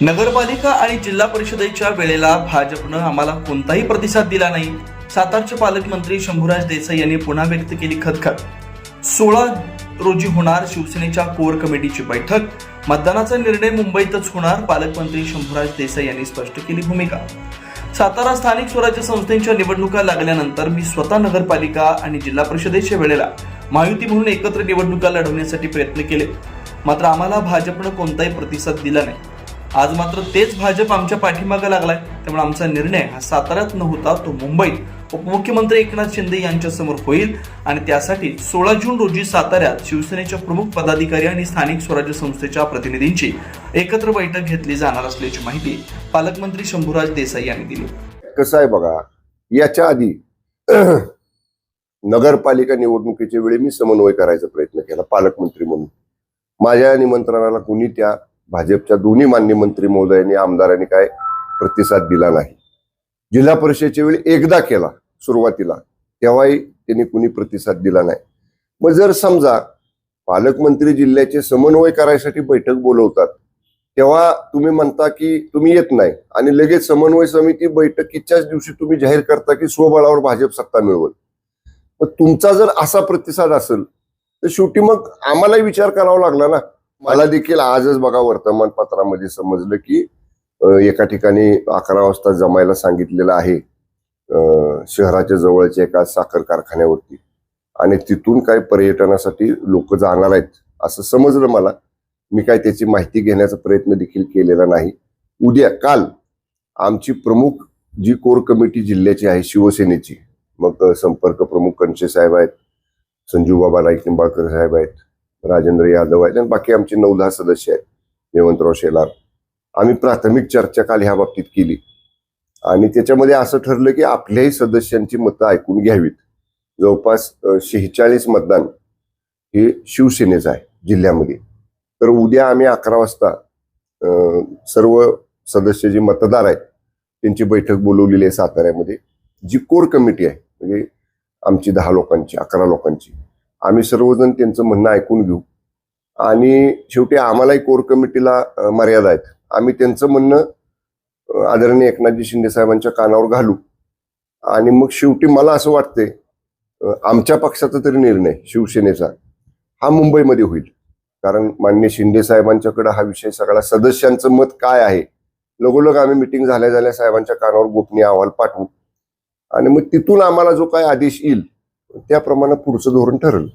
नगरपालिका आणि जिल्हा परिषदेच्या वेळेला भाजपनं आम्हाला कोणताही प्रतिसाद दिला नाही. सातारचे पालकमंत्री शंभूराज देसाई यांनी पुन्हा व्यक्त केली खदखद. 16 रोजी होणार शिवसेनेच्या कोर कमिटीची बैठक. मतदानाचा निर्णय मुंबईतच होणार. पालकमंत्री शंभूराज देसाई यांनी स्पष्ट केली भूमिका. सातारा स्थानिक स्वराज्य संस्थेच्या निवडणुका लागल्यानंतर मी स्वतः नगरपालिका आणि जिल्हा परिषदेच्या वेळेला महायुती म्हणून एकत्र निवडणुका लढवण्यासाठी प्रयत्न केले, मात्र आम्हाला भाजपनं कोणताही प्रतिसाद दिला नाही. आज मात्र तेच भाजप आमच्या पाठीमागे लागलाय. त्यामुळे आमचा निर्णय हा साताऱ्यात न होता तो मुंबईत उपमुख्यमंत्री एकनाथ शिंदे यांच्या समोर होईल आणि त्यासाठी 16 जून रोजी साताऱ्यात शिवसेनेच्या प्रमुख पदाधिकारी आणि स्थानिक स्वराज्य संस्थेच्या प्रतिनिधींची एकत्र बैठक घेतली जाणार असल्याची माहिती पालकमंत्री शंभूराज देसाई यांनी दिली. कसं आहे बघा, याच्या आधी नगरपालिका निवडणुकीच्या वेळी मी समन्वय करायचा प्रयत्न केला पालकमंत्री म्हणून. माझ्या निमंत्रणाला कुणी त्या भाजपच्या दोन्ही मान्य मंत्री महोदयांनी आमदारांनी काय प्रतिसाद दिला नाही. जिल्हा परिषदेच्या वेळी एकदा केला सुरुवातीला, तेव्हाही त्यांनी कुणी प्रतिसाद दिला नाही. मग जर समजा पालकमंत्री जिल्ह्याचे समन्वय करायसाठी बैठक बोलवतात, तेव्हा तुम्ही म्हणता की तुम्ही येत नाही आणि लगेच समन्वय समिती बैठकीच्याच दिवशी तुम्ही जाहीर करता की स्वबळावर भाजप सत्ता मिळवल. मग तुमचा जर असा प्रतिसाद असेल तर शेवटी मग आम्हालाही विचार करावा लागला ना. मला देखील आजच बघा वर्तमानपत्रामध्ये समजलं की एका ठिकाणी 11 वाजता जमायला सांगितलेलं आहे शहराच्या जवळच्या एका साखर कारखान्यावरती, आणि तिथून काय पर्यटनासाठी लोक जाणार आहेत असं समजलं मला. मी काय त्याची माहिती घेण्याचा प्रयत्न देखील केलेला नाही. काल आमची प्रमुख जी कोर कमिटी जिल्ह्याची आहे शिवसेनेची, मग संपर्क प्रमुख कणशे साहेब आहेत, संजू बाबा नाईक निंबाळकर साहेब आहेत, राजेंद्र यादव आहेत आणि बाकी आमचे 9-10 सदस्य आहेत, जयवंतराव शेलार. आम्ही प्राथमिक चर्चा काल ह्या बाबतीत केली आणि त्याच्यामध्ये असं ठरलं की आपल्याही सदस्यांची मतं ऐकून घ्यावीत. जवळपास 46 मतदान हे शिवसेनेचं आहे जिल्ह्यामध्ये. तर उद्या आम्ही 11 वाजता सर्व सदस्य जे मतदार आहेत त्यांची बैठक बोलवलेली आहे साताऱ्यामध्ये. जी कोर कमिटी आहे म्हणजे आमची 10 लोकांची 11 लोकांची, आम्ही सर्वजण त्यांचं म्हणणं ऐकून घेऊ आणि शेवटी आम्हालाही कोर कमिटीला मर्यादा आहेत. आम्ही त्यांचं म्हणणं आदरणीय एकनाथजी शिंदे साहेबांच्या कानावर घालू आणि मग शेवटी मला असं वाटतंय आमच्या पक्षाचा तरी निर्णय शिवसेनेचा हा मुंबईमध्ये होईल. कारण माननीय शिंदे साहेबांच्याकडे हा विषय सगळा सदस्यांचं मत काय आहे लगोलग आम्ही मिटिंग झाल्या साहेबांच्या कानावर गोपनीय अहवाल पाठवू आणि मग तिथून आम्हाला जो काय आदेश येईल त्याप्रमाणे पुढचं धोरण ठरलं.